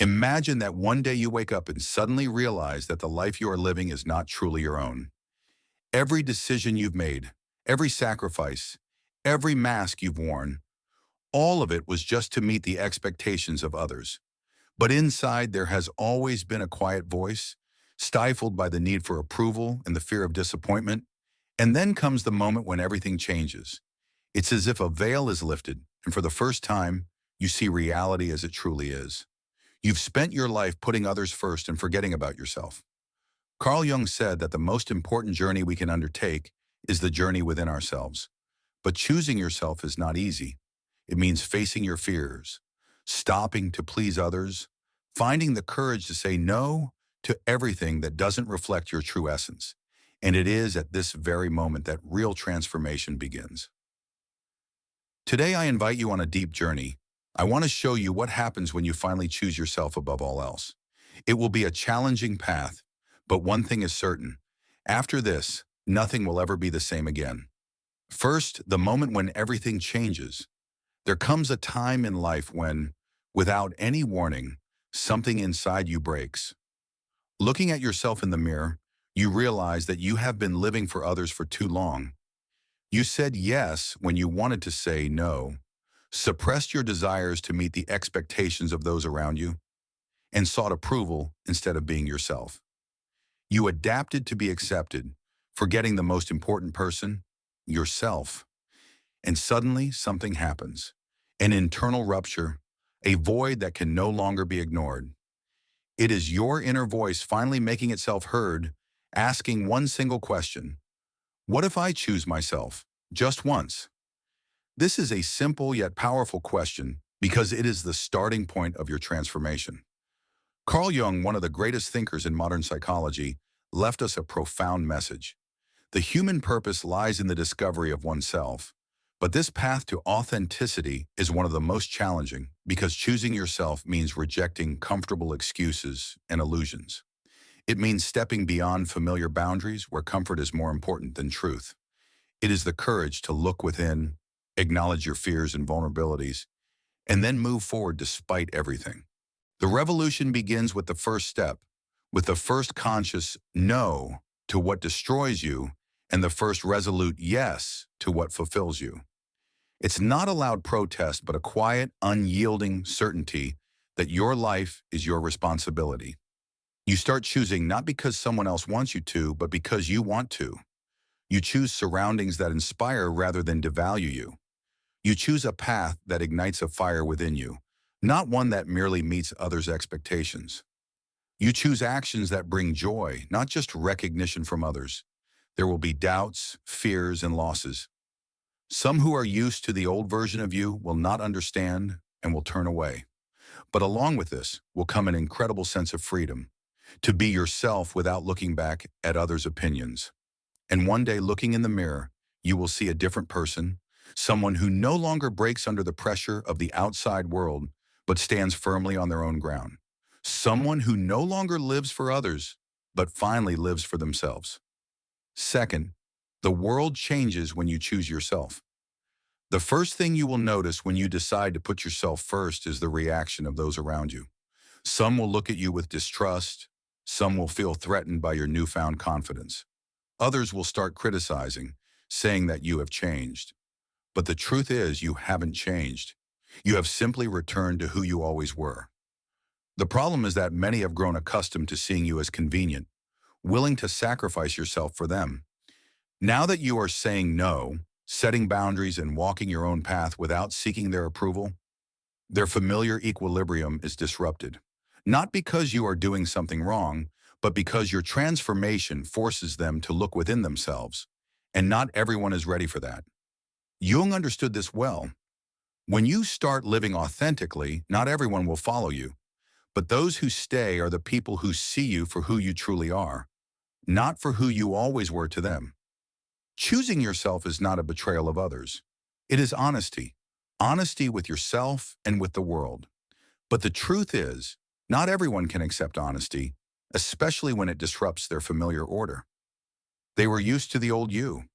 Imagine that one day you wake up and suddenly realize that the life you are living is not truly your own. Every decision you've made, every sacrifice, every mask you've worn, all of it was just to meet the expectations of others. But inside there has always been a quiet voice, stifled by the need for approval and the fear of disappointment. And then comes the moment when everything changes. It's as if a veil is lifted, and for the first time, you see reality as it truly is. You've spent your life putting others first and forgetting about yourself. Carl Jung said that the most important journey we can undertake is the journey within ourselves. But choosing yourself is not easy. It means facing your fears, stopping to please others, finding the courage to say no to everything that doesn't reflect your true essence. And it is at this very moment that real transformation begins. Today, I invite you on a deep journey. I want to show you what happens when you finally choose yourself above all else. It will be a challenging path, but one thing is certain. After this, nothing will ever be the same again. First, the moment when everything changes. There comes a time in life when, without any warning, something inside you breaks. Looking at yourself in the mirror, you realize that you have been living for others for too long. You said yes when you wanted to say no, suppressed your desires to meet the expectations of those around you, and sought approval instead of being yourself. You adapted to be accepted, forgetting the most important person, yourself. And suddenly something happens. An internal rupture, a void that can no longer be ignored. It is your inner voice finally making itself heard, asking one single question. What if I choose myself, just once? This is a simple yet powerful question because it is the starting point of your transformation. Carl Jung, one of the greatest thinkers in modern psychology, left us a profound message. The human purpose lies in the discovery of oneself, but this path to authenticity is one of the most challenging because choosing yourself means rejecting comfortable excuses and illusions. It means stepping beyond familiar boundaries where comfort is more important than truth. It is the courage to look within, acknowledge your fears and vulnerabilities, and then move forward despite everything. The revolution begins with the first step, with the first conscious no to what destroys you and the first resolute yes to what fulfills you. It's not a loud protest, but a quiet, unyielding certainty that your life is your responsibility. You start choosing not because someone else wants you to, but because you want to. You choose surroundings that inspire rather than devalue you. You choose a path that ignites a fire within you, not one that merely meets others' expectations. You choose actions that bring joy, not just recognition from others. There will be doubts, fears, and losses. Some who are used to the old version of you will not understand and will turn away. But along with this will come an incredible sense of freedom, to be yourself without looking back at others' opinions. And one day, looking in the mirror, you will see a different person, someone who no longer breaks under the pressure of the outside world, but stands firmly on their own ground. Someone who no longer lives for others, but finally lives for themselves. Second, the world changes when you choose yourself. The first thing you will notice when you decide to put yourself first is the reaction of those around you. Some will look at you with distrust. Some will feel threatened by your newfound confidence. Others will start criticizing, saying that you have changed. But the truth is, you haven't changed. You have simply returned to who you always were. The problem is that many have grown accustomed to seeing you as convenient, willing to sacrifice yourself for them. Now that you are saying no, setting boundaries and walking your own path without seeking their approval, their familiar equilibrium is disrupted. Not because you are doing something wrong, but because your transformation forces them to look within themselves. And not everyone is ready for that. Jung understood this well. When you start living authentically, not everyone will follow you. But those who stay are the people who see you for who you truly are, not for who you always were to them. Choosing yourself is not a betrayal of others. It is honesty. Honesty with yourself and with the world. But the truth is, not everyone can accept honesty, especially when it disrupts their familiar order. They were used to the old you,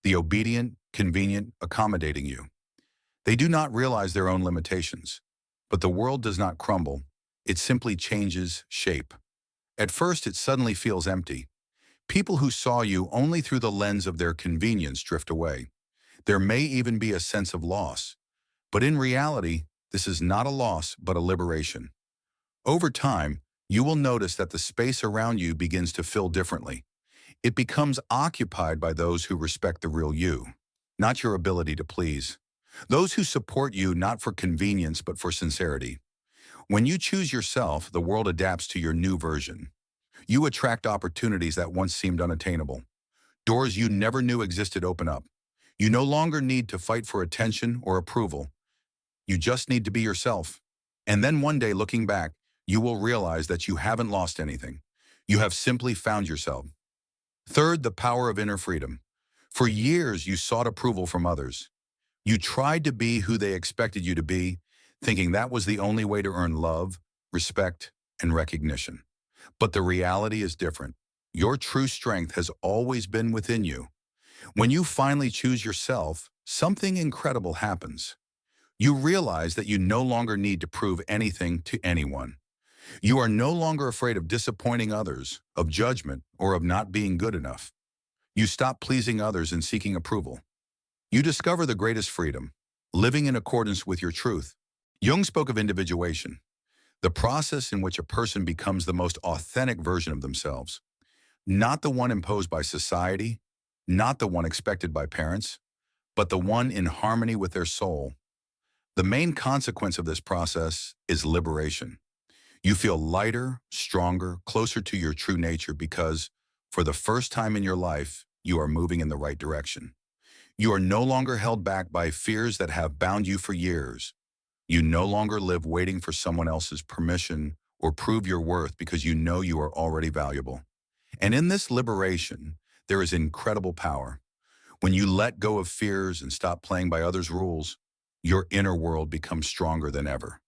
the obedient, convenient, accommodating you. They do not realize their own limitations. But the world does not crumble. It simply changes shape. At first, it suddenly feels empty. People who saw you only through the lens of their convenience drift away. There may even be a sense of loss. But in reality, this is not a loss, but a liberation. Over time, you will notice that the space around you begins to fill differently. It becomes occupied by those who respect the real you, not your ability to please. Those who support you not for convenience, but for sincerity. When you choose yourself, the world adapts to your new version. You attract opportunities that once seemed unattainable. Doors you never knew existed open up. You no longer need to fight for attention or approval. You just need to be yourself. And then one day, looking back, you will realize that you haven't lost anything. You have simply found yourself. Third, the power of inner freedom. For years, you sought approval from others. You tried to be who they expected you to be, thinking that was the only way to earn love, respect, and recognition. But the reality is different. Your true strength has always been within you. When you finally choose yourself, something incredible happens. You realize that you no longer need to prove anything to anyone. You are no longer afraid of disappointing others, of judgment, or of not being good enough. You stop pleasing others and seeking approval. You discover the greatest freedom, living in accordance with your truth. Jung spoke of individuation, the process in which a person becomes the most authentic version of themselves, not the one imposed by society, not the one expected by parents, but the one in harmony with their soul. The main consequence of this process is liberation. You feel lighter, stronger, closer to your true nature because, for the first time in your life, you are moving in the right direction. You are no longer held back by fears that have bound you for years. You no longer live waiting for someone else's permission or prove your worth because you know you are already valuable. And in this liberation, there is incredible power. When you let go of fears and stop playing by others' rules, your inner world becomes stronger than ever.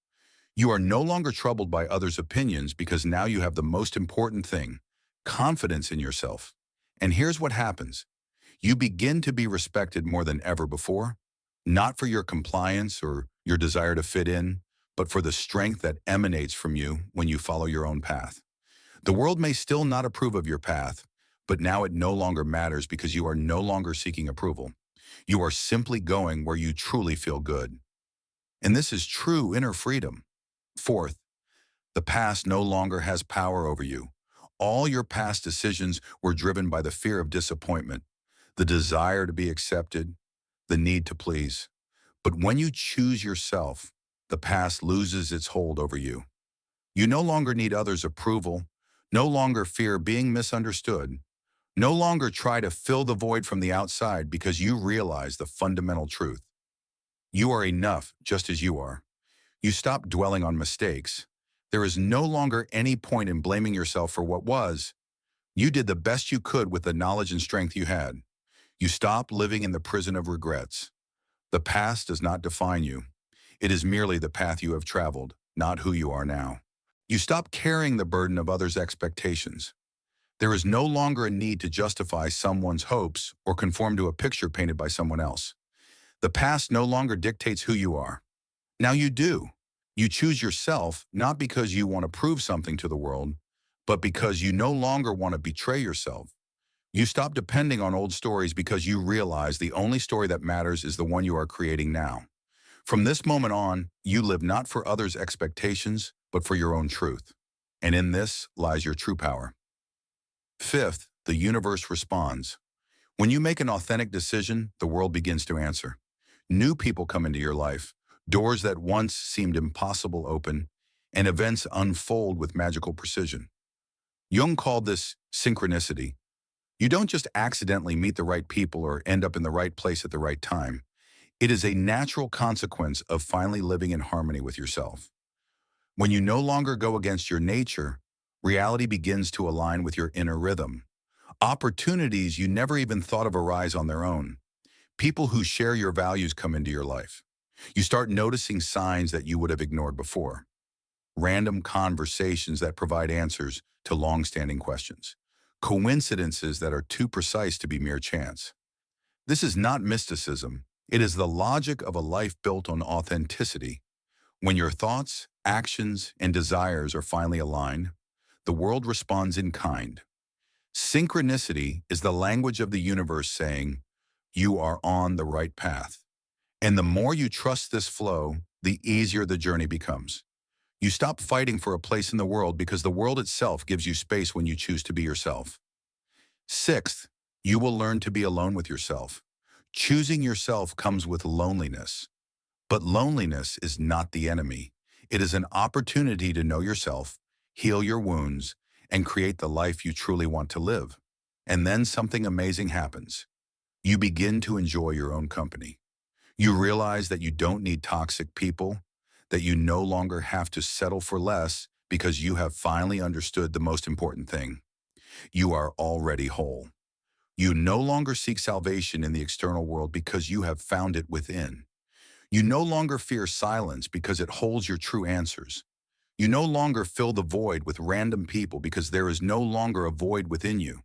You are no longer troubled by others' opinions because now you have the most important thing, confidence in yourself. And here's what happens. You begin to be respected more than ever before, not for your compliance or your desire to fit in, but for the strength that emanates from you when you follow your own path. The world may still not approve of your path, but now it no longer matters because you are no longer seeking approval. You are simply going where you truly feel good. And this is true inner freedom. Fourth, the past no longer has power over you. All your past decisions were driven by the fear of disappointment, the desire to be accepted, the need to please. But when you choose yourself, the past loses its hold over you. You no longer need others' approval, no longer fear being misunderstood, no longer try to fill the void from the outside because you realize the fundamental truth. You are enough just as you are. You stop dwelling on mistakes. There is no longer any point in blaming yourself for what was. You did the best you could with the knowledge and strength you had. You stop living in the prison of regrets. The past does not define you. It is merely the path you have traveled, not who you are now. You stop carrying the burden of others' expectations. There is no longer a need to justify someone's hopes or conform to a picture painted by someone else. The past no longer dictates who you are. Now you do. You choose yourself not because you want to prove something to the world, but because you no longer want to betray yourself. You stop depending on old stories because you realize the only story that matters is the one you are creating now. From this moment on, you live not for others' expectations, but for your own truth. And in this lies your true power. Fifth, the universe responds. When you make an authentic decision, the world begins to answer. New people come into your life. Doors that once seemed impossible open, and events unfold with magical precision. Jung called this synchronicity. You don't just accidentally meet the right people or end up in the right place at the right time. It is a natural consequence of finally living in harmony with yourself. When you no longer go against your nature, reality begins to align with your inner rhythm. Opportunities you never even thought of arise on their own. People who share your values come into your life. You start noticing signs that you would have ignored before. Random conversations that provide answers to long-standing questions. Coincidences that are too precise to be mere chance. This is not mysticism. It is the logic of a life built on authenticity. When your thoughts, actions, and desires are finally aligned, the world responds in kind. Synchronicity is the language of the universe saying, you are on the right path. And the more you trust this flow, the easier the journey becomes. You stop fighting for a place in the world because the world itself gives you space when you choose to be yourself. Sixth, you will learn to be alone with yourself. Choosing yourself comes with loneliness. But loneliness is not the enemy. It is an opportunity to know yourself, heal your wounds, and create the life you truly want to live. And then something amazing happens. You begin to enjoy your own company. You realize that you don't need toxic people, that you no longer have to settle for less because you have finally understood the most important thing. You are already whole. You no longer seek salvation in the external world because you have found it within. You no longer fear silence because it holds your true answers. You no longer fill the void with random people because there is no longer a void within you.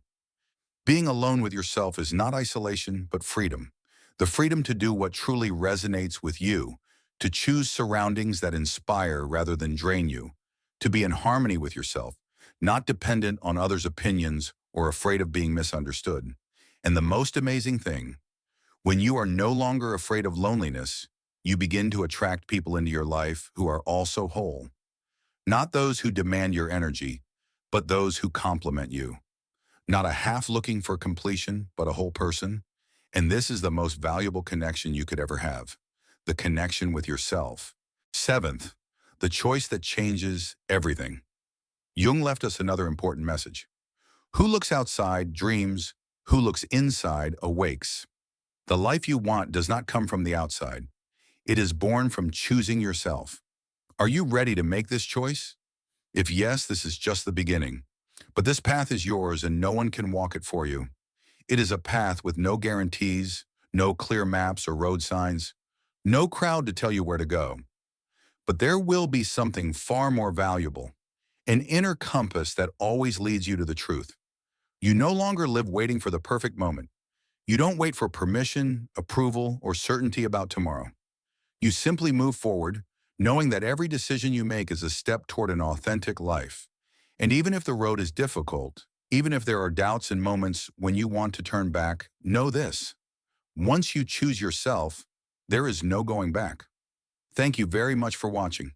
Being alone with yourself is not isolation, but freedom. The freedom to do what truly resonates with you, to choose surroundings that inspire rather than drain you, to be in harmony with yourself, not dependent on others' opinions or afraid of being misunderstood. And the most amazing thing, when you are no longer afraid of loneliness, you begin to attract people into your life who are also whole. Not those who demand your energy, but those who complement you. Not a half looking for completion, but a whole person. And this is the most valuable connection you could ever have, the connection with yourself. Seventh, the choice that changes everything. Jung left us another important message. Who looks outside dreams, who looks inside awakes. The life you want does not come from the outside. It is born from choosing yourself. Are you ready to make this choice? If yes, this is just the beginning. But this path is yours and no one can walk it for you. It is a path with no guarantees, no clear maps or road signs, no crowd to tell you where to go. But there will be something far more valuable, an inner compass that always leads you to the truth. You no longer live waiting for the perfect moment. You don't wait for permission, approval, or certainty about tomorrow. You simply move forward, knowing that every decision you make is a step toward an authentic life. And even if the road is difficult, even if there are doubts and moments when you want to turn back, know this. Once you choose yourself, there is no going back. Thank you very much for watching.